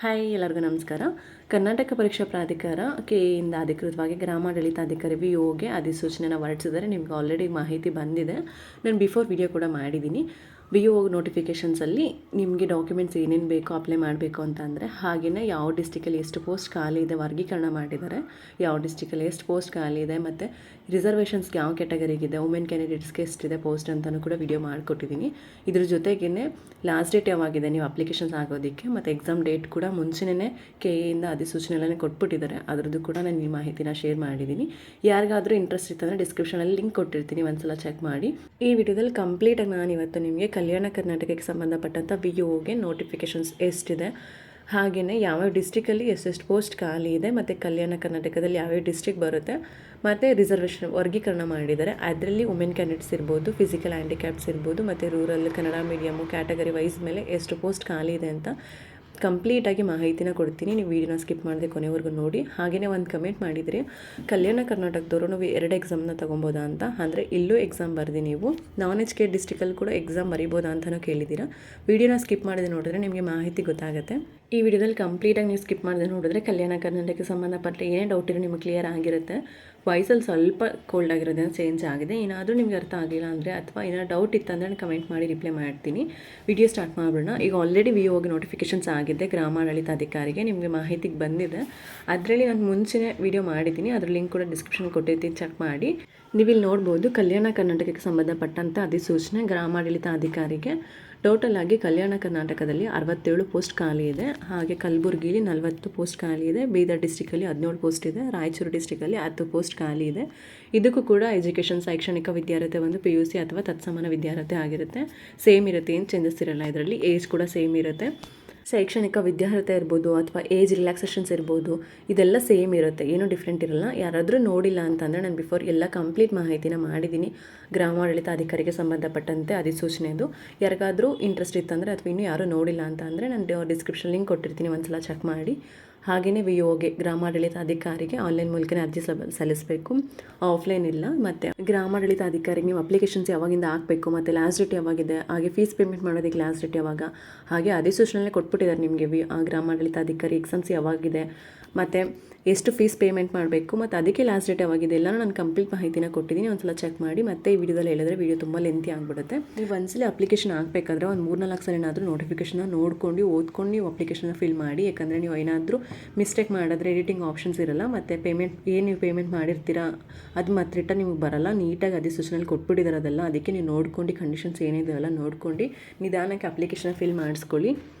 Hi ಎಲ್ಲರಿಗೂ ನಮಸ್ಕಾರ. ಕರ್ನಾಟಕ ಪರೀಕ್ಷಾ ಪ್ರಾಧಿಕಾರ ಕೆಎಯಿಂದ ಅಧಿಕೃತವಾಗಿ ಗ್ರಾಮಾಡಳಿತಾಧಿಕಾರಿ ವಿಒಗೆ ಅಧಿಸೂಚನೆನ ಹೊರಡಿಸಿದರೆ ನಿಮ್ಗೆ ಆಲ್ರೆಡಿ ಮಾಹಿತಿ ಬಂದಿದೆ. ನಾನು ಬಿಫೋರ್ ವಿಡಿಯೋ ಕೂಡ ಮಾಡಿದ್ದೀನಿ. ವಿಒ ನೋಟಿಫಿಕೇಷನ್ಸಲ್ಲಿ ನಿಮಗೆ ಡಾಕ್ಯುಮೆಂಟ್ಸ್ ಏನೇನು ಬೇಕೋ ಅಪ್ಲೈ ಮಾಡಬೇಕು ಅಂತ ಅಂದರೆ, ಹಾಗೆಯೇ ಯಾವ ಡಿಸ್ಟಿಕಲ್ಲಿ ಎಷ್ಟು ಪೋಸ್ಟ್ ಖಾಲಿ ಇದೆ ವರ್ಗೀಕರಣ ಮಾಡಿದ್ದಾರೆ, ಯಾವ ಡಿಸ್ಟಿಕಲ್ಲಿ ಎಷ್ಟು ಪೋಸ್ಟ್ ಖಾಲಿ ಇದೆ, ಮತ್ತು ರಿಸರ್ವೇಷನ್ಸ್ಗೆ ಯಾವ ಕ್ಯಾಟಗರಿಗಿದೆ, ವುಮೆನ್ ಕ್ಯಾಂಡಿಡೇಟ್ಸ್ಗೆ ಎಷ್ಟಿದೆ ಪೋಸ್ಟ್ ಅಂತಲೂ ಕೂಡ ವಿಡಿಯೋ ಮಾಡಿಕೊಟ್ಟಿದ್ದೀನಿ. ಇದ್ರ ಜೊತೆಗೇ ಲಾಸ್ಟ್ ಡೇಟ್ ಯಾವಾಗಿದೆ ನೀವು ಅಪ್ಲಿಕೇಶನ್ಸ್ ಆಗೋದಕ್ಕೆ, ಮತ್ತು ಎಕ್ಸಾಮ್ ಡೇಟ್ ಕೂಡ ಮುಂಚೆನೇ ಕೆಎಯಿಂದ ಅಧಿಸೂಚನೆ ಎಲ್ಲ ಕೊಟ್ಬಿಟ್ಟಿದ್ದಾರೆ. ಅದರದ್ದು ಕೂಡ ನಾನು ಈ ಮಾಹಿತಿನ ಶೇರ್ ಮಾಡಿದ್ದೀನಿ. ಯಾರಿಗಾದರೂ ಇಂಟ್ರೆಸ್ಟ್ ಇತ್ತಂದರೆ ಡಿಸ್ಕ್ರಿಪ್ಷನಲ್ಲಿ ಲಿಂಕ್ ಕೊಟ್ಟಿರ್ತೀನಿ, ಒಂದ್ಸಲ ಚೆಕ್ ಮಾಡಿ. ಈ ವಿಡಿಯೋದಲ್ಲಿ ಕಂಪ್ಲೀಟಾಗಿ ನಾನು ಇವತ್ತು ನಿಮಗೆ ಕಲ್ಯಾಣ ಕರ್ನಾಟಕಕ್ಕೆ ಸಂಬಂಧಪಟ್ಟಂಥ ವಿಒಗೆ ನೋಟಿಫಿಕೇಷನ್ಸ್ ಎಷ್ಟಿದೆ, ಹಾಗೆಯೇ ಯಾವ್ಯಾವ ಡಿಸ್ಟಿಕಲ್ಲಿ ಎಷ್ಟೆಷ್ಟು ಪೋಸ್ಟ್ ಖಾಲಿ ಇದೆ, ಮತ್ತು ಕಲ್ಯಾಣ ಕರ್ನಾಟಕದಲ್ಲಿ ಯಾವ್ಯಾವ ಡಿಸ್ಟ್ರಿಕ್ಟ್ ಬರುತ್ತೆ, ಮತ್ತು ರಿಸರ್ವೇಷನ್ ವರ್ಗೀಕರಣ ಮಾಡಿದ್ದಾರೆ. ಅದರಲ್ಲಿ ವುಮೆನ್ ಕ್ಯಾಂಡಿಡೇಟ್ಸ್ ಇರ್ಬೋದು, ಫಿಸಿಕಲ್ ಹ್ಯಾಂಡಿಕ್ಯಾಪ್ಸ್ ಇರ್ಬೋದು, ಮತ್ತು rural, Kannada medium category wise ಮೇಲೆ ಎಷ್ಟು ಪೋಸ್ಟ್ ಖಾಲಿ ಇದೆ ಅಂತ ಕಂಪ್ಲೀಟಾಗಿ ಮಾಹಿತಿನ ಕೊಡ್ತೀನಿ. ನೀವು ವೀಡಿಯೋನ ಸ್ಕಿಪ್ ಮಾಡದೆ ಕೊನೆವರೆಗೂ ನೋಡಿ. ಹಾಗೆಯೇ ಒಂದು ಕಮೆಂಟ್ ಮಾಡಿದರೆ ಕಲ್ಯಾಣ ಕರ್ನಾಟಕದವರು ನೀವು 2 ಎಕ್ಸಾಮ್ನ ತೊಗೊಬೋದಾ ಅಂತ. ಅಂದರೆ ಇಲ್ಲೂ ಎಕ್ಸಾಮ್ ಬರೆದಿ ನೀವು ನಾನ್ ಎಚ್ ಕೆ ಡಿಸ್ಟಿಕಲ್ಲಿ ಕೂಡ ಎಕ್ಸಾಮ್ ಬರಿಬೋದಾ ಅಂತಲೂ ಕೇಳಿದ್ದೀರಾ. ವೀಡಿಯೋನ ಸ್ಕಿಪ್ ಮಾಡದೆ ನೋಡಿದ್ರೆ ನಿಮಗೆ ಮಾಹಿತಿ ಗೊತ್ತಾಗುತ್ತೆ. ಈ ವಿಡಿಯೋದಲ್ಲಿ ಕಂಪ್ಲೀಟಾಗಿ ನೀವು ಸ್ಕಿಪ್ ಮಾಡದೆ ನೋಡಿದ್ರೆ ಕಲ್ಯಾಣ ಕರ್ನಾಟಕಕ್ಕೆ ಸಂಬಂಧಪಟ್ಟ ಏನೇ ಡೌಟ್ ಇರೋ ನಿಮಗೆ ಕ್ಲಿಯರ್ ಆಗಿರುತ್ತೆ. ವಾಯ್ಸಲ್ಲಿ ಸ್ವಲ್ಪ ಕೋಲ್ಡ್ ಆಗಿರೋದನ್ನ ಚೇಂಜ್ ಆಗಿದೆ. ಏನಾದರೂ ನಿಮ್ಗೆ ಅರ್ಥ ಆಗಿಲ್ಲ ಅಂದರೆ ಅಥವಾ ಏನಾದ್ರು ಡೌಟ್ ಇತ್ತಂದರೆ ಕಮೆಂಟ್ ಮಾಡಿ ರಿಪ್ಲೈ ಮಾಡ್ತೀನಿ. ವಿಡಿಯೋ ಸ್ಟಾರ್ಟ್ ಮಾಡೋಣ. ಈಗ ಆಲ್ರೆಡಿ ವಿಒಗೆ ನೋಟಿಫಿಕೇಷನ್ಸ್ ಆಗಿದೆ ಗ್ರಾಮಾಡಳಿತಾಧಿಕಾರಿಗೆ, ನಿಮಗೆ ಮಾಹಿತಿಗೆ ಬಂದಿದೆ. ಅದರಲ್ಲಿ ನಾನು ಮುಂಚೆನೇ ವಿಡಿಯೋ ಮಾಡಿದ್ದೀನಿ, ಅದ್ರ ಲಿಂಕ್ ಕೂಡ ಡಿಸ್ಕ್ರಿಪ್ಷನ್ ಕೊಟ್ಟಿರ್ತೀನಿ, ಚೆಕ್ ಮಾಡಿ. ನೀವಿಲ್ಲಿ ನೋಡ್ಬೋದು ಕಲ್ಯಾಣ ಕರ್ನಾಟಕಕ್ಕೆ ಸಂಬಂಧಪಟ್ಟಂಥ ಅಧಿಸೂಚನೆ ಗ್ರಾಮಾಡಳಿತಾಧಿಕಾರಿಗೆ. ಟೋಟಲ್ ಆಗಿ ಕಲ್ಯಾಣ ಕರ್ನಾಟಕದಲ್ಲಿ 67 ಪೋಸ್ಟ್ ಖಾಲಿ ಇದೆ. ಹಾಗೆ ಕಲಬುರಗಿಲಿ 40 ಪೋಸ್ಟ್ ಖಾಲಿ ಇದೆ, ಬೀದರ್ ಡಿಸ್ಟಿಕಲ್ಲಿ 17 ಪೋಸ್ಟ್ ಇದೆ, ರಾಯಚೂರು ಡಿಸ್ಟಿಕಲ್ಲಿ 10 ಪೋಸ್ಟ್ ಖಾಲಿ ಇದೆ. ಇದಕ್ಕೂ ಕೂಡ ಎಜುಕೇಷನ್ ಶೈಕ್ಷಣಿಕ ವಿದ್ಯಾರ್ಹತೆ ಒಂದು PUC ಅಥವಾ ತತ್ಸಮಾನ ವಿದ್ಯಾರ್ಹತೆ ಆಗಿರುತ್ತೆ. ಸೇಮ್ ಇರುತ್ತೆ, ಏನು ಚೇಂಜಸ್ ಇರಲ್ಲ. ಇದರಲ್ಲಿ ಏಜ್ ಕೂಡ ಸೇಮ್ ಇರುತ್ತೆ. ಶೈಕ್ಷಣಿಕ ವಿದ್ಯಾರ್ಹತೆ ಇರ್ಬೋದು ಅಥವಾ ಏಜ್ ರಿಲ್ಯಾಕ್ಸೇಷನ್ಸ್ ಇರ್ಬೋದು, ಇದೆಲ್ಲ ಸೇಮ್ ಇರುತ್ತೆ, ಏನೂ ಡಿಫ್ರೆಂಟ್ ಇರಲ್ಲ. ಯಾರಾದರೂ ನೋಡಿಲ್ಲ ಅಂತಂದರೆ ನಾನು ಬಿಫೋರ್ ಎಲ್ಲ ಕಂಪ್ಲೀಟ್ ಮಾಹಿತಿನ ಮಾಡಿದ್ದೀನಿ ಗ್ರಾಮಾಡಳಿತಾಧಿಕಾರಿಗೆ ಸಂಬಂಧಪಟ್ಟಂತೆ ಅಧಿಸೂಚನೆದು. ಯಾರಿಗಾದರೂ ಇಂಟ್ರೆಸ್ಟ್ ಇತ್ತಂದರೆ ಅಥವಾ ಇನ್ನೂ ಯಾರೂ ನೋಡಿಲ್ಲ ಅಂತ ಅಂದರೆ ನಾನು ಡಿಸ್ಕ್ರಿಪ್ಷನ್ ಲಿಂಕ್ ಕೊಟ್ಟಿರ್ತೀನಿ, ಒಂದ್ಸಲ ಚೆಕ್ ಮಾಡಿ. ಹಾಗೆಯೇ ವಿಒಗೆ ಗ್ರಾಮಾಡಳಿತಾಧಿಕಾರಿಗೆ ಆನ್ಲೈನ್ ಮೂಲಕನೇ ಅರ್ಜಿ ಸಲ್ಲಿಸಬೇಕು, ಆಫ್ಲೈನ್ ಇಲ್ಲ. ಮತ್ತು ಗ್ರಾಮಾಡಳಿತಾಧಿಕಾರಿಗೆ ನೀವು ಅಪ್ಲಿಕೇಶನ್ಸ್ ಯಾವಾಗಿಂದ ಹಾಕಬೇಕು, ಮತ್ತು ಲಾಸ್ಟ್ ಡೇಟ್ ಯಾವಾಗಿದೆ, ಹಾಗೆ ಫೀಸ್ ಪೇಮೆಂಟ್ ಮಾಡೋದಕ್ಕೆ ಲಾಸ್ಟ್ ಡೇಟ್ ಯಾವಾಗ, ಹಾಗೆ ಅಧಿಸೂಚನೆ ಕೊಟ್ಬಿಟ್ಟಿದ್ದಾರೆ ನಿಮಗೆ ಗ್ರಾಮಾಡಳಿತಾಧಿಕಾರಿ ಎಕ್ಸಾಮ್ಸ್ ಯಾವಾಗಿದೆ, ಮತ್ತು ಎಷ್ಟು ಫೀಸ್ ಪೇಮೆಂಟ್ ಮಾಡಬೇಕು, ಮತ್ತು ಅದಕ್ಕೆ ಲಾಸ್ಟ್ ಡೇಟ್ ಯಾವಾಗಿದೆ ಎಲ್ಲನೂ ನಾನು ಕಂಪ್ಲೀಟ್ ಮಾಹಿತಿನ ಕೊಟ್ಟಿದ್ದೀನಿ. ಒಂದ್ಸಲ ಚೆಕ್ ಮಾಡಿ. ಮತ್ತು ಈ ವಿಡಿಯೋದಲ್ಲಿ ಹೇಳಿದ್ರೆ ವಿಡಿಯೋ ತುಂಬ ಲೆಂತಿ ಆಗಿಬಿಡುತ್ತೆ. ನೀವು ಒಂದ್ಸಲ ಅಪ್ಲಿಕೇಶನ್ ಹಾಕಬೇಕಾದ್ರೆ ಒಂದು 3-4 ಸಲ ಏನಾದರೂ ನೋಟಿಫಿಕೇಷನ್ನ ನೋಡ್ಕೊಂಡು ಓದ್ಕೊಂಡು ನೀವು ಅಪ್ಲಿಕೇಶನ್ನ ಫಿಲ್ ಮಾಡಿ. ಯಾಕಂದರೆ ನೀವು ಏನಾದರೂ ಮಿಸ್ಟೇಕ್ ಮಾಡಿದ್ರೆ ಎಡಿಟಿಂಗ್ ಆಪ್ಷನ್ಸ್ ಇರಲ್ಲ, ಮತ್ತು ನೀವು ಪೇಮೆಂಟ್ ಮಾಡಿರ್ತೀರಾ ಅದು ಮತ್ತು ರಿಟರ್ನ್ ನಿಮಗೆ ಬರಲ್ಲ. ನೀಟಾಗಿ ಅಧಿಸೂಚನೆಯಲ್ಲಿ ಕೊಟ್ಬಿಟ್ಟಿದ್ದಾರೆ ಅದೆಲ್ಲ. ಅದಕ್ಕೆ ನೀವು ನೋಡ್ಕೊಂಡು ಕಂಡೀಷನ್ಸ್ ಏನಿದೆ ಎಲ್ಲ ನೋಡ್ಕೊಂಡು ನಿಧಾನಕ್ಕೆ ಅಪ್ಲಿಕೇಶನ್ ಫಿಲ್ ಮಾಡಿಸ್ಕೊಳ್ಳಿ.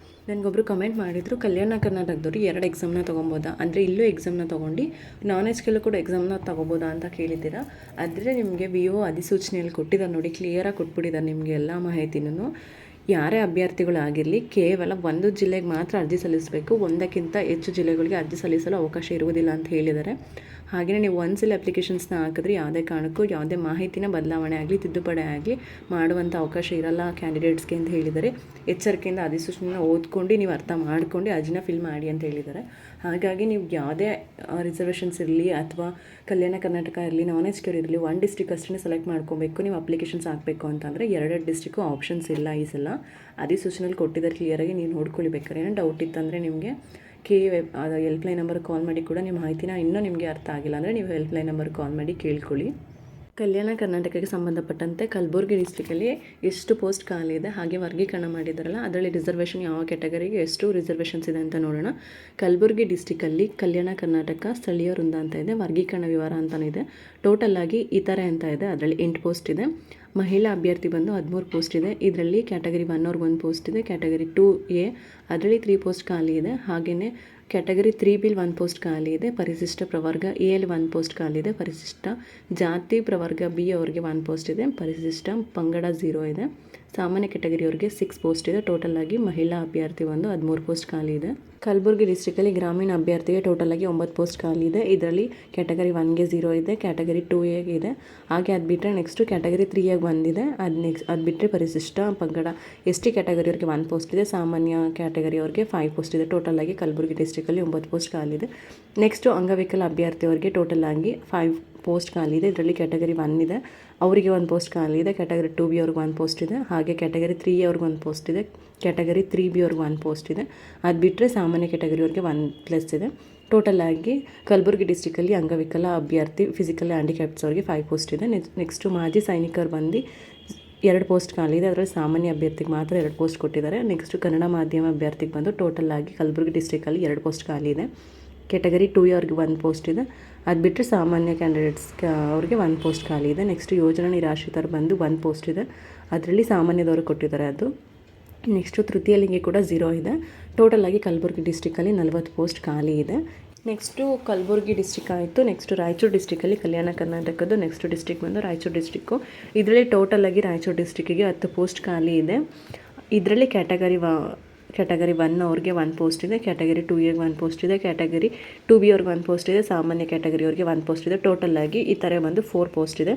ನನಗೊಬ್ಬರು ಕಮೆಂಟ್ ಮಾಡಿದರು, ಕಲ್ಯಾಣ ಕರ್ನಾಟಕದವರು 2 ಎಕ್ಸಾಮ್ನ ತೊಗೊಬೋದಾ, ಅಂದರೆ ಇಲ್ಲೂ ಎಕ್ಸಾಮ್ನ ತೊಗೊಂಡು ನಾನ್ ಎಚ್ ಕೆಲ್ಲೂ ಕೂಡ ಎಕ್ಸಾಮ್ನ ತೊಗೋಬೋದಾ ಅಂತ ಕೇಳಿದ್ದೀರಾ. ಆದರೆ ನಿಮಗೆ ವಿಒ ಅಧಿಸೂಚನೆಯಲ್ಲಿ ಕೊಟ್ಟಿದ್ದಾರೆ ನೋಡಿ, ಕ್ಲಿಯರಾಗಿ ಕೊಟ್ಬಿಟ್ಟಿದ್ದಾರೆ ನಿಮಗೆ ಎಲ್ಲ ಮಾಹಿತಿನೂ. ಯಾರೇ ಅಭ್ಯರ್ಥಿಗಳಾಗಿರಲಿ ಕೇವಲ ಒಂದು ಜಿಲ್ಲೆಗೆ ಮಾತ್ರ ಅರ್ಜಿ ಸಲ್ಲಿಸಬೇಕು, ಒಂದಕ್ಕಿಂತ ಹೆಚ್ಚು ಜಿಲ್ಲೆಗಳಿಗೆ ಅರ್ಜಿ ಸಲ್ಲಿಸಲು ಅವಕಾಶ ಇರುವುದಿಲ್ಲ ಅಂತ ಹೇಳಿದ್ದಾರೆ. ಹಾಗೆಯೇ ನೀವು ಒಂದ್ಸಲ ಅಪ್ಲಿಕೇಶನ್ಸ್ನ ಹಾಕಿದ್ರೆ ಯಾವುದೇ ಕಾರಣಕ್ಕೂ ಯಾವುದೇ ಮಾಹಿತಿನ ಬದಲಾವಣೆ ಆಗಲಿ ತಿದ್ದುಪಡಿ ಆಗಲಿ ಮಾಡುವಂಥ ಅವಕಾಶ ಇರಲ್ಲ ಕ್ಯಾಂಡಿಡೇಟ್ಸ್ಗೆ ಅಂತ ಹೇಳಿದ್ದಾರೆ. ಎಚ್ಚರಿಕೆಯಿಂದ ಅಧಿಸೂಚನೆನ ಓದ್ಕೊಂಡು ನೀವು ಅರ್ಥ ಮಾಡ್ಕೊಂಡು ಅರ್ಜಿನ ಫಿಲ್ ಮಾಡಿ ಅಂತ ಹೇಳಿದ್ದಾರೆ. ಹಾಗಾಗಿ ನೀವು ಯಾವುದೇ ರಿಸರ್ವೇಷನ್ಸ್ ಇರಲಿ ಅಥವಾ ಕಲ್ಯಾಣ ಕರ್ನಾಟಕ ಇರಲಿ ನಾನ್ ಎಚ್ ಕೆ ಇರಲಿ ಒಂದು ಡಿಸ್ಟ್ರಿಕ್ಟ್ ಅಷ್ಟೇ ಸೆಲೆಕ್ಟ್ ಮಾಡ್ಕೊಬೇಕು. ನೀವು ಅಪ್ಲಿಕೇಶನ್ಸ್ ಹಾಕಬೇಕು ಅಂತಂದರೆ 2 ಡಿಸ್ಟ್ರಿಕ್ಕು ಆಪ್ಷನ್ಸ್ ಇಲ್ಲ. ಈ ಸಲ ಅಧಿಸೂಚನೆಯಲ್ಲಿ ಕೊಟ್ಟಿದ್ದಾರೆ ಕ್ಲಿಯರಾಗಿ, ನೀವು ನೋಡ್ಕೊಳ್ಬೇಕಾದ್ರೆ. ಏನೋ ಡೌಟ್ ಇತ್ತಂದರೆ ನಿಮಗೆ ಅದು ಹೆಲ್ಪ್ಲೈನ್ ನಂಬರ್ ಕಾಲ್ ಮಾಡಿ ಕೂಡ ನಿಮ್ಮ ಮಾಹಿತಿನ ಇನ್ನೂ ನಿಮಗೆ ಅರ್ಥ ಆಗಿಲ್ಲ ಅಂದರೆ ನೀವು ಹೆಲ್ಪ್ಲೈನ್ ನಂಬರ್ ಕಾಲ್ ಮಾಡಿ ಕೇಳ್ಕೊಳ್ಳಿ. ಕಲ್ಯಾಣ ಕರ್ನಾಟಕಕ್ಕೆ ಸಂಬಂಧಪಟ್ಟಂತೆ ಕಲಬುರಗಿ ಡಿಸ್ಟ್ರಿಕಲ್ಲಿ ಎಷ್ಟು ಪೋಸ್ಟ್ ಖಾಲಿ ಇದೆ, ಹಾಗೆ ವರ್ಗೀಕರಣ ಮಾಡಿದಾರಲ್ಲ ಅದರಲ್ಲಿ ರಿಸರ್ವೇಷನ್ ಯಾವ ಕ್ಯಾಟಗರಿಗೆ ಎಷ್ಟು ರಿಸರ್ವೇಷನ್ಸ್ ಇದೆ ಅಂತ ನೋಡೋಣ. ಕಲಬುರಗಿ ಡಿಸ್ಟ್ರಿಕಲ್ಲಿ ಕಲ್ಯಾಣ ಕರ್ನಾಟಕ ಸ್ಥಳೀಯ ವೃಂದ ಅಂತ ಇದೆ, ವರ್ಗೀಕರಣ ವಿವರ ಅಂತಲೇ ಇದೆ. ಟೋಟಲ್ ಆಗಿ ಇತರೆ ಅಂತ ಇದೆ, ಅದರಲ್ಲಿ 8 ಪೋಸ್ಟ್ ಇದೆ. ಮಹಿಳಾ ಅಭ್ಯರ್ಥಿ ಬಂದು 13 ಪೋಸ್ಟ್ ಇದೆ. ಇದರಲ್ಲಿ ಕ್ಯಾಟಗರಿ 1 ಅವ್ರಿಗೆ 1 ಪೋಸ್ಟ್ ಇದೆ. ಕ್ಯಾಟಗರಿ 2A ಅದರಲ್ಲಿ 3 ಪೋಸ್ಟ್ ಖಾಲಿ ಇದೆ. ಹಾಗೆಯೇ ಕ್ಯಾಟಗರಿ 3B 1 ಪೋಸ್ಟ್ ಖಾಲಿ ಇದೆ. ಪರಿಶಿಷ್ಟ ಪ್ರವರ್ಗ A ಅಲ್ಲಿ 1 ಪೋಸ್ಟ್ ಖಾಲಿ ಇದೆ. ಪರಿಶಿಷ್ಟ ಜಾತಿ ಪ್ರವರ್ಗ B ಅವರಿಗೆ 1 ಪೋಸ್ಟ್ ಇದೆ. ಪರಿಶಿಷ್ಟ ಪಂಗಡ 0 ಇದೆ. ಸಾಮಾನ್ಯ ಕ್ಯಾಟಗರಿಯವರಿಗೆ 6 ಪೋಸ್ಟ್ ಇದೆ. ಟೋಟಲ್ ಆಗಿ ಮಹಿಳಾ ಅಭ್ಯರ್ಥಿ ಒಂದು 13 ಪೋಸ್ಟ್ ಖಾಲಿ ಇದೆ. ಕಲಬುರಗಿ ಡಿಸ್ಟ್ರಿಕಲ್ಲಿ ಗ್ರಾಮೀಣ ಅಭ್ಯರ್ಥಿಗೆ ಟೋಟಲ್ ಆಗಿ 9 ಪೋಸ್ಟ್ ಖಾಲಿ ಇದೆ. ಇದರಲ್ಲಿ ಕ್ಯಾಟಗರಿ 1ಗೆ 0 ಇದೆ, ಕ್ಯಾಟಗರಿ 2Aಗೆ ಇದೆ. ಹಾಗೆ ಅದು ಬಿಟ್ಟರೆ ನೆಕ್ಸ್ಟು ಕ್ಯಾಟಗರಿ 3Aಗೆ ಬಂದಿದೆ. ಅದು ಬಿಟ್ಟರೆ ಪರಿಶಿಷ್ಟ ಪಂಗಡ ST ಕ್ಯಾಟಗರಿಯವರಿಗೆ 1 ಪೋಸ್ಟ್ ಇದೆ. ಸಾಮಾನ್ಯ ಕ್ಯಾಟಗರಿಯವರಿಗೆ 5 ಪೋಸ್ಟ್ ಇದೆ. ಟೋಟಲ್ ಆಗಿ ಕಲಬುರಗಿ ಡಿಸ್ಟ್ರಿಕಲ್ಲಿ 9 ಪೋಸ್ಟ್ ಖಾಲಿ ಇದೆ. ನೆಕ್ಸ್ಟು ಅಂಗವಿಕಲ ಅಭ್ಯರ್ಥಿಯವರಿಗೆ ಟೋಟಲ್ ಆಗಿ ಪೋಸ್ಟ್ ಖಾಲಿ ಇದೆ. ಇದರಲ್ಲಿ ಕ್ಯಾಟಗರಿ 1 ಇದೆ, ಅವರಿಗೆ 1 ಪೋಸ್ಟ್ ಖಾಲಿ ಇದೆ. ಕ್ಯಾಟಗರಿ 2B ಅವ್ರಿಗೆ 1 ಪೋಸ್ಟ್ ಇದೆ. ಹಾಗೆ ಕ್ಯಾಟಗರಿ 3A ಅವ್ರಿಗೆ 1 ಪೋಸ್ಟ್ ಇದೆ. ಕ್ಯಾಟಗರಿ 3B ಅವ್ರಿಗೆ 1 ಪೋಸ್ಟ್ ಇದೆ. ಅದು ಬಿಟ್ಟರೆ ಸಾಮಾನ್ಯ ಕ್ಯಾಟಗರಿಯವ್ರಿಗೆ 1+ ಇದೆ. ಟೋಟಲ್ ಆಗಿ ಕಲಬುರಗಿ ಡಿಸ್ಟಿಕಲ್ಲಿ ಅಂಗವಿಕಲ ಅಭ್ಯರ್ಥಿ ಫಿಸಿಕಲಿ ಹ್ಯಾಂಡಿಕ್ಯಾಪ್ಸ್ ಅವ್ರಿಗೆ 5 ಪೋಸ್ಟ್ ಇದೆ. ನೆಕ್ಸ್ಟು ಮಾಜಿ ಸೈನಿಕರು ಬಂದು 2 ಪೋಸ್ಟ್ ಖಾಲಿ ಇದೆ. ಅದರಲ್ಲಿ ಸಾಮಾನ್ಯ ಅಭ್ಯರ್ಥಿಗೆ ಮಾತ್ರ 2 ಪೋಸ್ಟ್ ಕೊಟ್ಟಿದ್ದಾರೆ. ನೆಕ್ಸ್ಟು ಕನ್ನಡ ಮಾಧ್ಯಮ ಅಭ್ಯರ್ಥಿಗೆ ಬಂದು ಟೋಟಲ್ ಆಗಿ ಕಲಬುರಗಿ ಡಿಸ್ಟ್ರಿಕ್ಕಲ್ಲಿ 2 ಪೋಸ್ಟ್ ಖಾಲಿ ಇದೆ. ಕ್ಯಾಟಗರಿ 2A ಅವ್ರಿಗೆ 1 ಪೋಸ್ಟ್ ಇದೆ. ಅದು ಬಿಟ್ಟರೆ ಸಾಮಾನ್ಯ ಕ್ಯಾಂಡಿಡೇಟ್ಸ್ ಅವ್ರಿಗೆ 1 ಪೋಸ್ಟ್ ಖಾಲಿ ಇದೆ. ನೆಕ್ಸ್ಟು ಯೋಜನಾ ನಿರಾಶ್ರಿತರು ಬಂದು 1 ಪೋಸ್ಟ್ ಇದೆ. ಅದರಲ್ಲಿ ಸಾಮಾನ್ಯದವರು ಕೊಟ್ಟಿದ್ದಾರೆ ಅದು. ನೆಕ್ಸ್ಟು ತೃತೀಯ ಲಿಂಗಿ ಕೂಡ 0 ಇದೆ. ಟೋಟಲ್ ಆಗಿ ಕಲಬುರಗಿ ಡಿಸ್ಟ್ರಿಕ್ಕಲ್ಲಿ 40 ಪೋಸ್ಟ್ ಖಾಲಿ ಇದೆ. ನೆಕ್ಸ್ಟು ಕಲಬುರಗಿ ಡಿಸ್ಟ್ರಿಕ್ ಆಯಿತು. ನೆಕ್ಸ್ಟು ರಾಯಚೂರು ಡಿಸ್ಟ್ರಿಕ್ಕಲ್ಲಿ ಕಲ್ಯಾಣ ಕರ್ನಾಟಕದ್ದು ನೆಕ್ಸ್ಟ್ ಡಿಸ್ಟ್ರಿಕ್ ಬಂದು ರಾಯಚೂರು ಡಿಸ್ಟ್ರಿಕ್ಕು. ಇದರಲ್ಲಿ ಟೋಟಲ್ ಆಗಿ ರಾಯಚೂರು ಡಿಸ್ಟ್ರಿಕ್ಕಿಗೆ 10 ಪೋಸ್ಟ್ ಖಾಲಿ ಇದೆ. ಇದರಲ್ಲಿ ಕ್ಯಾಟಗರಿ 1 ಅವ್ರಿಗೆ 1 ಪೋಸ್ಟ್ ಇದೆ. ಕ್ಯಾಟಗರಿ 2Aಗೆ 1 ಪೋಸ್ಟ್ ಇದೆ. ಕ್ಯಾಟಗರಿ 2B ಅವ್ರಿಗೆ 1 ಪೋಸ್ಟ್ ಇದೆ. ಸಾಮಾನ್ಯ ಕ್ಯಾಟಗರಿ ಅವ್ರಿಗೆ 1 ಪೋಸ್ಟ್ ಇದೆ. ಟೋಟಲ್ ಆಗಿ ಈ ಥರ ಬಂದು 4 ಪೋಸ್ಟ್ ಇದೆ.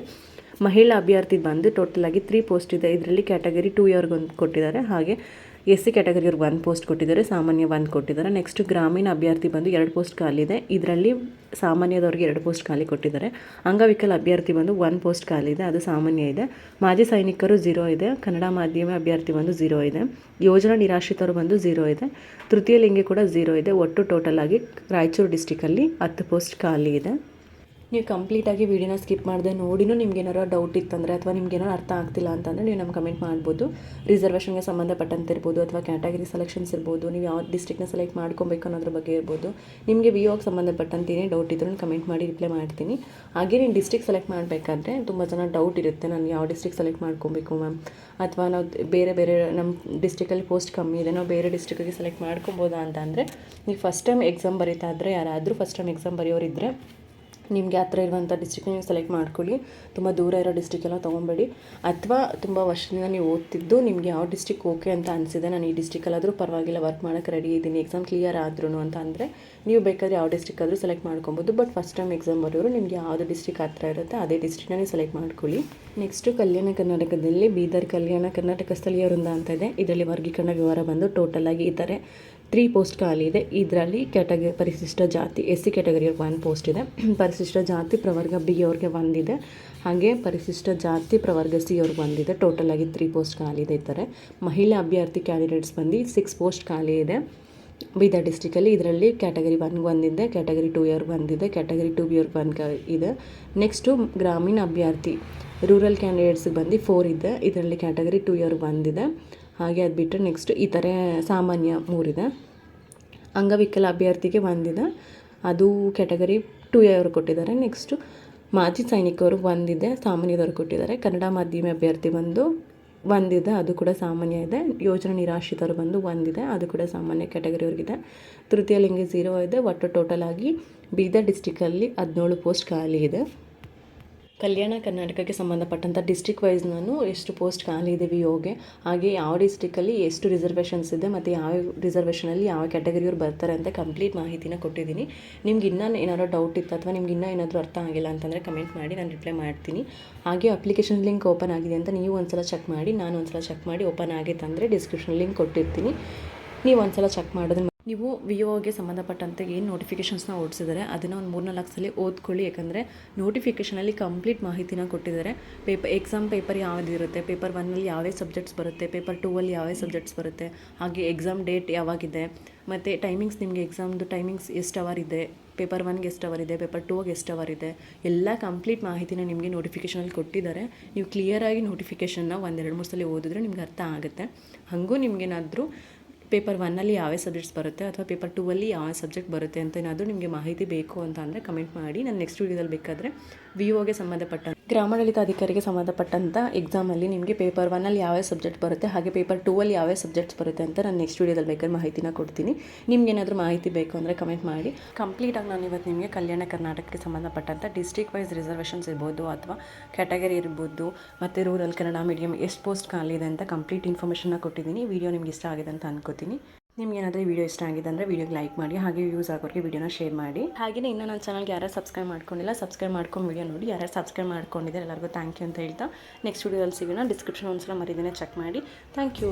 ಮಹಿಳಾ ಅಭ್ಯರ್ಥಿ ಬಂದು ಟೋಟಲ್ ಆಗಿ 3 ಪೋಸ್ಟ್ ಇದೆ. ಇದರಲ್ಲಿ ಕ್ಯಾಟಗರಿ 2A ಅವ್ರಿಗೆ 1 ಕೊಟ್ಟಿದ್ದಾರೆ. ಹಾಗೆ SC ಕ್ಯಾಟಗರಿಯವ್ರಿಗೆ 1 ಪೋಸ್ಟ್ ಕೊಟ್ಟಿದ್ದಾರೆ. ಸಾಮಾನ್ಯ 1 ಕೊಟ್ಟಿದ್ದಾರೆ. ನೆಕ್ಸ್ಟ್ ಗ್ರಾಮೀಣ ಅಭ್ಯರ್ಥಿ ಬಂದು 2 ಪೋಸ್ಟ್ ಖಾಲಿ ಇದೆ. ಇದರಲ್ಲಿ ಸಾಮಾನ್ಯದವ್ರಿಗೆ 2 ಪೋಸ್ಟ್ ಖಾಲಿ ಕೊಟ್ಟಿದ್ದಾರೆ. ಅಂಗವಿಕಲ ಅಭ್ಯರ್ಥಿ ಬಂದು 1 ಪೋಸ್ಟ್ ಖಾಲಿ ಇದೆ, ಅದು ಸಾಮಾನ್ಯ ಇದೆ. ಮಾಜಿ ಸೈನಿಕರು 0 ಇದೆ. ಕನ್ನಡ ಮಾಧ್ಯಮ ಅಭ್ಯರ್ಥಿ ಬಂದು 0 ಇದೆ. ಯೋಜನಾ ನಿರಾಶ್ರಿತರು ಬಂದು 0 ಇದೆ. ತೃತೀಯ ಲಿಂಗಿ ಕೂಡ 0 ಇದೆ. ಒಟ್ಟು ಟೋಟಲ್ ಆಗಿ ರಾಯಚೂರು ಡಿಸ್ಟಿಕಲ್ಲಿ 10 ಪೋಸ್ಟ್ ಖಾಲಿ ಇದೆ. ನೀವು ಕಂಪ್ಲೀಟಾಗಿ ವೀಡಿಯೋನ ಸ್ಕಿಪ್ ಮಾಡಿದೆ ನೋಡಿನೂ ನಿಮ್ಗೆ ಏನಾರು ಡೌಟ್ ಇತ್ತಂದರೆ ಅಥವಾ ನಿಮ್ಗೆ ಏನಾರು ಅರ್ಥ ಆಗ್ತಿಲ್ಲ ಅಂತಂದರೆ ನೀವು ನಮ್ಗೆ ಕಮೆಂಟ್ ಮಾಡ್ಬೋದು. ರಿಸರ್ವೇಷನ್ಗೆ ಸಂಬಂಧಪಟ್ಟಂತೆ ಇರ್ಬೋದು ಅಥವಾ ಕ್ಯಾಟಗರಿ ಸೆಲೆಕ್ಷನ್ಸ್ ಇರ್ಬೋದು, ನೀವು ಯಾವ ಡಿಸ್ಟ್ರಿಕ್ನ ಸೆಲೆಕ್ಟ್ ಮಾಡ್ಕೊಬೇಕು ಅನ್ನೋದ್ರ ಬಗ್ಗೆ ಇರ್ಬೋದು. ನಿಮಗೆ VOಗೆ ಸಂಬಂಧಪಟ್ಟಂತೆ ಏನೇ ಡೌಟ್ ಇದ್ರೂ ಕಮೆಂಟ್ ಮಾಡಿ ರಿಪ್ಲೈ ಮಾಡ್ತೀನಿ. ಹಾಗೆ ನೀವು ಡಿಸ್ಟ್ರಿಕ್ಟ್ ಸೆಲೆಕ್ಟ್ ಮಾಡಬೇಕಾದ್ರೆ ತುಂಬ ಜನ ಡೌಟ್ ಇರುತ್ತೆ, ನಾನು ಯಾವ ಡಿಸ್ಟ್ರಿಕ್ಟ್ ಸೆಲೆಕ್ಟ್ ಮಾಡ್ಕೊಬೇಕು ಮ್ಯಾಮ್, ಅಥವಾ ನಾವು ಬೇರೆ ನಮ್ಮ ಡಿಸ್ಟ್ರಿಕ್ಕಲ್ಲಿ ಪೋಸ್ಟ್ ಕಮ್ಮಿ ಇದೆ, ನಾವು ಬೇರೆ ಡಿಸ್ಟ್ರಿಕ್ಕಿಗೆ ಸೆಲೆಕ್ಟ್ ಮಾಡ್ಕೊಬೋದಾ ಅಂತ ಅಂದರೆ, ನೀವು ಫಸ್ಟ್ ಟೈಮ್ ಎಕ್ಸಾಮ್ ಬರೀತಾ ಇದ್ದರೆ, ಯಾರಾದರೂ ಫಸ್ಟ್ ಟೈಮ್ ಎಕ್ಸಾಮ್ ಬರೆಯೋರಿದ್ದರೆ ನಿಮಗೆ ಹತ್ರ ಇರುವಂಥ ಡಿಸ್ಟ್ರಿಕ್ನ ನೀವು ಸೆಲೆಕ್ಟ್ ಮಾಡ್ಕೊಳ್ಳಿ. ತುಂಬ ದೂರ ಇರೋ ಡಿಸ್ಟ್ರಿಕ್ಕೆಲ್ಲ ತೊಗೊಬೇಡಿ. ಅಥವಾ ತುಂಬ ವರ್ಷದಿಂದ ನೀವು ಓದ್ತಿದ್ದು ನಿಮಗೆ ಯಾವ ಡಿಸ್ಟ್ರಿಕ್ ಓಕೆ ಅಂತ ಅನಿಸಿದೆ, ನಾನು ಈ ಡಿಸ್ಟ್ರಿಕ್ಕಲ್ಲಾದರೂ ಪರವಾಗಿಲ್ಲ ವರ್ಕ್ ಮಾಡೋಕ್ಕೆ ರೆಡಿ ಇದ್ದೀನಿ, ಎಕ್ಸಾಮ್ ಕ್ಲಿಯರ್ ಆದ್ರೂ ಅಂತ ಅಂದರೆ ನೀವು ಬೇಕಾದರೆ ಯಾವ ಡಿಸ್ಟ್ರಿಕ್ಕಾದರೂ ಸೆಲೆಕ್ಟ್ ಮಾಡ್ಕೊಬೋದು. ಬಟ್ ಫಸ್ಟ್ ಟೈಮ್ ಎಕ್ಸಾಮ್ ಬರೋರು ನಿಮಗೆ ಯಾವುದು ಡಿಸ್ಟ್ರಿಕ್ ಹತ್ರ ಇರುತ್ತೆ ಅದೇ ಡಿಸ್ಟ್ರಿಕ್ನ ನೀವು ಸೆಲೆಕ್ಟ್ ಮಾಡ್ಕೊಳ್ಳಿ. ನೆಕ್ಸ್ಟು ಕಲ್ಯಾಣ ಕರ್ನಾಟಕದಲ್ಲಿ ಬೀದರ್ ಕಲ್ಯಾಣ ಕರ್ನಾಟಕ ಸ್ಥಳೀಯ ವೃಂದ ಅಂತ ಇದೆ. ಇದರಲ್ಲಿ ವರ್ಗೀಕರಣ ವಿವರ ಬಂದು ಟೋಟಲ್ ಆಗಿ ಈ ಥರ 3 ಪೋಸ್ಟ್ ಖಾಲಿ ಇದೆ. ಇದರಲ್ಲಿ ಕ್ಯಾಟಗರಿ ಪರಿಶಿಷ್ಟ ಜಾತಿ SC ಕ್ಯಾಟಗರಿಯವ್ರಿಗೆ 1 ಪೋಸ್ಟ್ ಇದೆ. ಪರಿಶಿಷ್ಟ ಜಾತಿ ಪ್ರವರ್ಗ B ಅವ್ರಿಗೆ 1 ಇದೆ. ಹಾಗೆ ಪರಿಶಿಷ್ಟ ಜಾತಿ ಪ್ರವರ್ಗ C ಅವ್ರಿಗೆ 1 ಇದೆ. ಟೋಟಲ್ ಆಗಿ 3 ಪೋಸ್ಟ್ ಖಾಲಿ ಇದೆ. ಇದ್ದಾರೆ ಮಹಿಳಾ ಅಭ್ಯರ್ಥಿ ಕ್ಯಾಂಡಿಡೇಟ್ಸ್ ಬಂದು 6 ಪೋಸ್ಟ್ ಖಾಲಿ ಇದೆ ಬೀದರ್ ಡಿಸ್ಟ್ರಿಕ್ಕಲ್ಲಿ. ಇದರಲ್ಲಿ ಕ್ಯಾಟಗರಿ 1 ಬಂದಿದೆ, ಕ್ಯಾಟಗರಿ 2A ಅವ್ರಿಗೆ ಬಂದಿದೆ, ಕ್ಯಾಟಗರಿ 2B ಅವ್ರಿಗೆ 1 ಇದೆ. ನೆಕ್ಸ್ಟು ಗ್ರಾಮೀಣ ಅಭ್ಯರ್ಥಿ ರೂರಲ್ ಕ್ಯಾಂಡಿಡೇಟ್ಸ್ಗೆ ಬಂದು 4 ಇದೆ. ಇದರಲ್ಲಿ ಕ್ಯಾಟಗರಿ 2A ಅವ್ರಿಗೆ 1 ಇದೆ. ಹಾಗೆ ಅದು ಬಿಟ್ಟರೆ ನೆಕ್ಸ್ಟ್ ಈ ಥರ ಸಾಮಾನ್ಯ 3 ಇದೆ. ಅಂಗವಿಕಲ ಅಭ್ಯರ್ಥಿಗೆ 1 ಇದೆ, ಅದು ಕ್ಯಾಟಗರಿ 2A ಅವರು ಕೊಟ್ಟಿದ್ದಾರೆ. ನೆಕ್ಸ್ಟು ಮಾಜಿ ಸೈನಿಕರು 1 ಇದೆ, ಸಾಮಾನ್ಯದವರು ಕೊಟ್ಟಿದ್ದಾರೆ. ಕನ್ನಡ ಮಾಧ್ಯಮ ಅಭ್ಯರ್ಥಿ ಬಂದು 1 ಇದೆ, ಅದು ಕೂಡ ಸಾಮಾನ್ಯ ಇದೆ. ಯೋಜನಾ ನಿರಾಶ್ರಿತರು ಬಂದು 1 ಇದೆ, ಅದು ಕೂಡ ಸಾಮಾನ್ಯ ಕ್ಯಾಟಗರಿಯವ್ರಿಗಿದೆ. ತೃತೀಯ ಲಿಂಗಿ 0 ಇದೆ. ಒಟ್ಟು ಟೋಟಲ್ ಆಗಿ ಬೀದರ್ ಡಿಸ್ಟ್ರಿಕ್ಕಲ್ಲಿ 17 ಪೋಸ್ಟ್ ಖಾಲಿ ಇದೆ. ಕಲ್ಯಾಣ ಕರ್ನಾಟಕಕ್ಕೆ ಸಂಬಂಧಪಟ್ಟಂಥ ಡಿಸ್ಟ್ರಿಕ್ ವೈಸ್ ನಾನು ಎಷ್ಟು ಪೋಸ್ಟ್ ಖಾಲಿ ಇದೆ VOಗೆ, ಹಾಗೆ ಯಾವ ಡಿಸ್ಟ್ರಿಕ್ಕಲ್ಲಿ ಎಷ್ಟು ರಿಸರ್ವೇಷನ್ಸ್ ಇದೆ ಮತ್ತು ಯಾವ ರಿಸರ್ವೇಷನಲ್ಲಿ ಯಾವ ಕ್ಯಾಟಗರಿಯವ್ರು ಬರ್ತಾರೆ ಅಂತ ಕಂಪ್ಲೀಟ್ ಮಾಹಿತಿನ ಕೊಟ್ಟಿದ್ದೀನಿ. ನಿಮ್ಗೆ ಇನ್ನೂ ಏನಾದರೂ ಡೌಟ್ ಇತ್ತು ಅಥವಾ ನಿಮ್ಗೆ ಇನ್ನೂ ಏನಾದರೂ ಅರ್ಥ ಆಗಿಲ್ಲ ಅಂತಂದರೆ ಕಮೆಂಟ್ ಮಾಡಿ, ನಾನು ರಿಪ್ಲೈ ಮಾಡ್ತೀನಿ. ಹಾಗೆ ಅಪ್ಲಿಕೇಶನ್ ಲಿಂಕ್ ಓಪನ್ ಆಗಿದೆ ಅಂತ ನೀವು ಒಂದ್ಸಲ ಚೆಕ್ ಮಾಡಿ, ನಾನು ಒಂದ್ಸಲ ಚೆಕ್ ಮಾಡಿ ಓಪನ್ ಆಗಿತ್ತು ಅಂದರೆ ಡಿಸ್ಕ್ರಿಪ್ಷನ್ ಲಿಂಕ್ ಕೊಟ್ಟಿರ್ತೀನಿ, ನೀವು ಒಂದ್ಸಲ ಚೆಕ್ ಮಾಡೋದನ್ನ ನೀವು VOಗೆ ಸಂಬಂಧಪಟ್ಟಂತೆ ಏನು ನೋಟಿಫಿಕೇಷನ್ಸ್ನ ಓಡಿಸಿದ್ದಾರೆ ಅದನ್ನು ಒಂದು 3-4 ಸಲ ಓದ್ಕೊಳ್ಳಿ. ಯಾಕಂದರೆ ನೋಟಿಫಿಕೇಷನಲ್ಲಿ ಕಂಪ್ಲೀಟ್ ಮಾಹಿತಿನ ಕೊಟ್ಟಿದ್ದಾರೆ. ಎಕ್ಸಾಮ್ ಪೇಪರ್ ಯಾವುದಿರುತ್ತೆ, ಪೇಪರ್ 1ನಲ್ಲಿ ಯಾವ್ಯಾವ ಸಬ್ಜೆಕ್ಟ್ಸ್ ಬರುತ್ತೆ, ಪೇಪರ್ 2ಅಲ್ಲಿ ಯಾವ್ಯಾವ ಸಬ್ಜೆಕ್ಟ್ಸ್ ಬರುತ್ತೆ, ಹಾಗೆ ಎಕ್ಸಾಮ್ ಡೇಟ್ ಯಾವಾಗಿದೆ, ಮತ್ತು ಟೈಮಿಂಗ್ಸ್ ನಿಮಗೆ ಎಕ್ಸಾಮ್ದು ಟೈಮಿಂಗ್ಸ್ ಎಷ್ಟು ಅವರ್ ಇದೆ, ಪೇಪರ್ 1ಗೆ ಎಷ್ಟು ಅವರ್ ಇದೆ, ಪೇಪರ್ 2ಗೆ ಎಷ್ಟು ಅವರ್ ಇದೆ, ಎಲ್ಲ ಕಂಪ್ಲೀಟ್ ಮಾಹಿತಿನ ನಿಮಗೆ ನೋಟಿಫಿಕೇಷನಲ್ಲಿ ಕೊಟ್ಟಿದ್ದಾರೆ. ನೀವು ಕ್ಲಿಯರಾಗಿ ನೋಟಿಫಿಕೇಷನ್ನ 1-2-3 ಸಲ ಓದಿದ್ರೆ ನಿಮ್ಗೆ ಅರ್ಥ ಆಗುತ್ತೆ. ಹಾಗೂ ನಿಮಗೇನಾದರೂ ಪೇಪರ್ 1ನಲ್ಲಿ ಯಾವ್ಯಾವ ಸಬ್ಜೆಕ್ಟ್ಸ್ ಬರುತ್ತೆ ಅಥವಾ ಪೇಪರ್ 2ಅಲ್ಲಿ ಯಾವ ಸಬ್ಜೆಕ್ಟ್ ಬರುತ್ತೆ ಅಂತ ಏನಾದರೂ ನಿಮಗೆ ಮಾಹಿತಿ ಬೇಕು ಅಂತ ಅಂದರೆ ಕಮೆಂಟ್ ಮಾಡಿ. ನಾನು ನೆಕ್ಸ್ಟ್ ವೀಡಿಯೋದಲ್ಲಿ ಬೇಕಾದರೆ VOಗೆ ಸಂಬಂಧಪಟ್ಟ ಗ್ರಾಮಾಡಳಿತ ಅಧಿಕಾರಿಗೆ ಸಂಬಂಧಪಟ್ಟಂಥ ಎಕ್ಸಾಮಲ್ಲಿ ನಿಮಗೆ ಪೇಪರ್ 1ನಲ್ಲಿ ಯಾವ್ಯಾವ ಸಬ್ಜೆಕ್ಟ್ ಬರುತ್ತೆ ಹಾಗೆ ಪೇಪರ್ 2ಅಲ್ಲಿ ಯಾವ್ಯಾವ ಸಬ್ಜೆಕ್ಟ್ಸ್ ಬರುತ್ತೆ ಅಂತ ನಾನು ನೆಕ್ಸ್ಟ್ ವೀಡಿಯೋದಲ್ಲಿ ಬೇಕಾದ್ರೆ ಮಾಹಿತಿನ ಕೊಡ್ತೀನಿ. ನಿಮ್ಗೆ ಏನಾದರೂ ಮಾಹಿತಿ ಬೇಕು ಅಂದರೆ ಕಮೆಂಟ್ ಮಾಡಿ. ಕಂಪ್ಲೀಟಾಗಿ ನಾನು ಇವತ್ತು ನಿಮಗೆ ಕಲ್ಯಾಣ ಕರ್ನಾಟಕಕ್ಕೆ ಸಂಬಂಧಪಟ್ಟಂಥ ಡಿಸ್ಟ್ರಿಕ್ಟ್ ವೈಸ್ ರಿಸರ್ವೇಷನ್ಸ್ ಇರ್ಬೋದು ಅಥವಾ ಕ್ಯಾಟಗರಿ ಇರ್ಬೋದು ಮತ್ತು ರೂರಲ್ ಕನ್ನಡ ಮೀಡಿಯಮ್ ಎಷ್ಟು ಪೋಸ್ಟ್ ಖಾಲಿ ಇದೆ ಅಂತ ಕಂಪ್ಲೀಟ್ ಇನ್ಫಾರ್ಮೇಷನ್ನ ಕೊಟ್ಟಿದ್ದೀನಿ. ವಿಡಿಯೋ ನಿಮ್ಗೆ ಇಷ್ಟ ಆಗಿದೆ ಅಂತ ಅನ್ಕೋತೀನಿ. ನಿಮ್ಗೆ ಏನಾದರೂ ಈ ವಿಡಿಯೋ ಇಷ್ಟ ಆಗಿದೆ ಅಂದರೆ ವಿಡಿಯೋಗೆ ಲೈಕ್ ಮಾಡಿ, ಹಾಗೆ ಯೂಸ್ ಆಗೋರಿಗೆ ವಿಡಿಯೋನ ಶೇರ್ ಮಾಡಿ. ಹಾಗೆಯೇ ಇನ್ನೂ ನನ್ನ ಚಾನಲ್ಗೆ ಯಾರು ಸಬ್ಸ್ಕ್ರೈಬ್ ಮಾಡ್ಕೊಂಡಿಲ್ಲ ಸಬ್ಸ್ಕ್ರೈಬ್ ಮಾಡ್ಕೊಂಡು ವಿಡಿಯೋ ನೋಡಿ. ಯಾರು ಸಬ್ಸ್ಕ್ರೈಬ್ ಮಾಡ್ಕೊಂಡಿದ್ದಾರೆ ಎಲ್ಲರಿಗೂ ಥ್ಯಾಂಕ್ ಯು ಅಂತ ಹೇಳ್ತಾ ನೆಕ್ಸ್ಟ್ ವಿಡಿಯೋದಲ್ಲಿ ಸಿಗೋಣ. ಡಿಸ್ಕ್ರಿಪ್ಷನ್ ಒಂದ್ಸಲ ಮರಿದೇನೆ ಚೆಕ್ ಮಾಡಿ. Thank you.